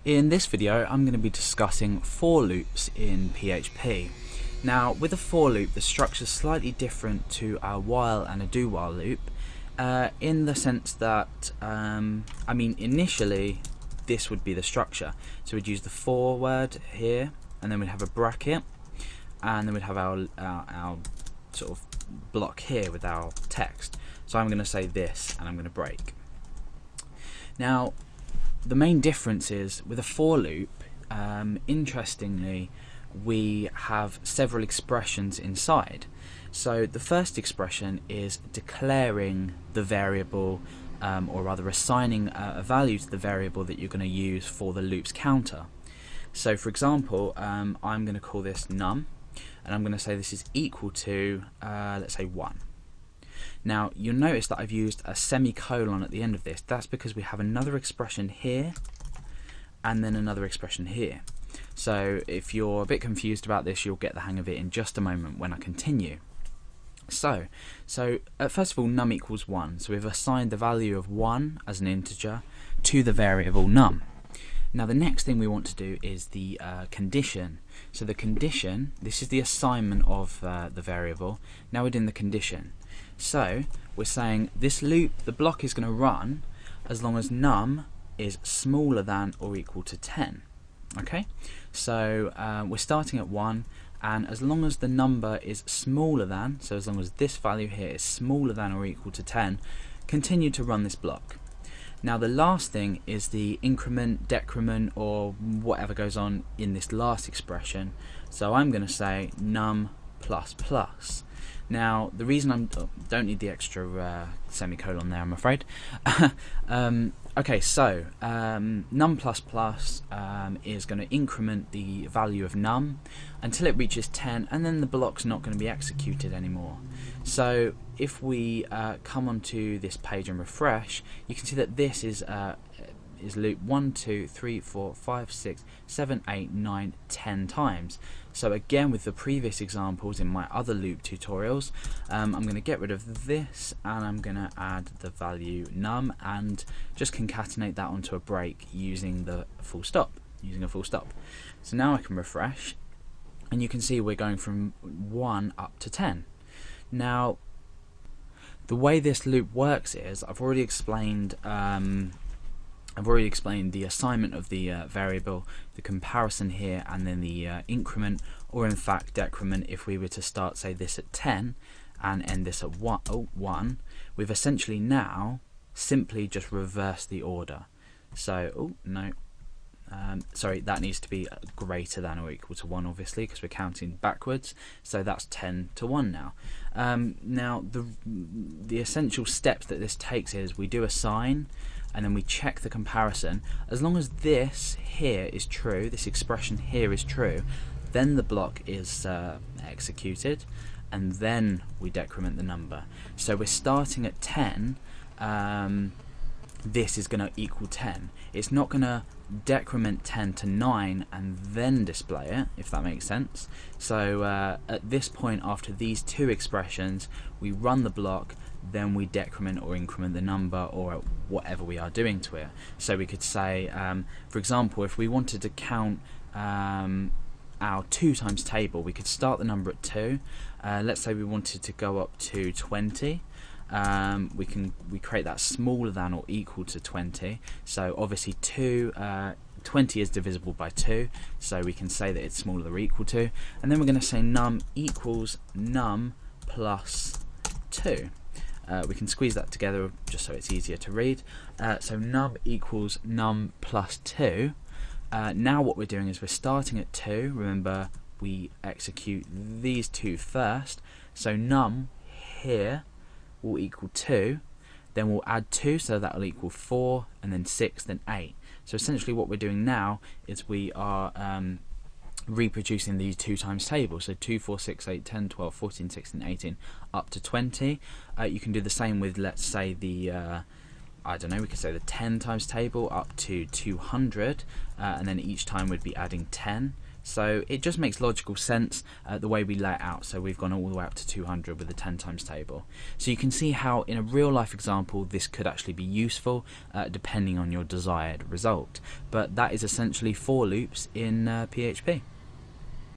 In this video I'm going to be discussing for loops in PHP. Now with a for loop the structure is slightly different to a while and a do while loop in the sense that initially this would be the structure. So we'd use the for word here, and then we'd have a bracket, and then we'd have our sort of block here with our text. So I'm going to say this and I'm going to break. Now the main difference is with a for loop, interestingly, we have several expressions inside. So the first expression is declaring the variable, or rather assigning a value to the variable that you're going to use for the loop's counter. So for example, I'm going to call this num, and I'm going to say this is equal to, let's say 1. Now you'll notice that I've used a semicolon at the end of this. That's because we have another expression here and then another expression here. So if you're a bit confused about this, you'll get the hang of it in just a moment when I continue. So first of all, num equals 1. So we've assigned the value of 1 as an integer to the variable num. Now the next thing we want to do is the condition. So the condition, this is the assignment of the variable. Now we're doing the condition. So we're saying this loop, the block is going to run as long as num is smaller than or equal to 10. Okay, so we're starting at 1, and as long as the number is smaller than, so as long as this value here is smaller than or equal to 10, continue to run this block. Now the last thing is the increment, decrement, or whatever goes on in this last expression. So I'm going to say num plus plus. Now the reason I don't need the extra semicolon there, I'm afraid. Okay, so num plus plus is going to increment the value of num until it reaches 10, and then the block's not going to be executed anymore. So if we come onto this page and refresh, you can see that this is loop 1, 2, 3, 4, 5, 6, 7, 8, 9, 10 times. So again, with the previous examples in my other loop tutorials, I'm going to get rid of this and I'm going to add the value num and just concatenate that onto a break using the full stop, using a full stop. So now I can refresh and you can see we're going from 1 up to 10. Now the way this loop works is I've already explained the assignment of the variable, the comparison here, and then the increment, or in fact decrement. If we were to start, say, this at 10 and end this at 1, we've essentially now simply just reversed the order. So, sorry, that needs to be greater than or equal to 1, obviously, because we're counting backwards. So that's 10 to 1 now. Now, the essential steps that this takes is we do assign, and then we check the comparison. As long as this here is true, this expression here is true, then the block is executed, and then we decrement the number. So we're starting at 10, this is going to equal 10. It's not going to decrement 10 to 9 and then display it, if that makes sense. So at this point, after these two expressions, we run the block, then we decrement or increment the number or whatever we are doing to it. So we could say, for example, if we wanted to count our 2 times table, we could start the number at 2. Let's say we wanted to go up to 20. We create that smaller than or equal to 20. So obviously 20 is divisible by 2, so we can say that it's smaller than or equal to. And then we're going to say num equals num plus 2. We can squeeze that together just so it's easier to read. So num equals num plus 2. Now what we're doing is we're starting at 2. Remember, we execute these two first. So num here will equal 2. Then we'll add 2, so that will equal 4, and then 6, then 8. So essentially what we're doing now is we are reproducing these 2 times tables, so 2, 4, 6, 8, 10, 12, 14, 16, 18, up to 20. You can do the same with, let's say, the I don't know, we could say the 10 times table up to 200, and then each time we'd be adding 10. So it just makes logical sense the way we lay it out. So we've gone all the way up to 200 with the 10 times table. So you can see how in a real life example this could actually be useful depending on your desired result. But that is essentially for loops in PHP.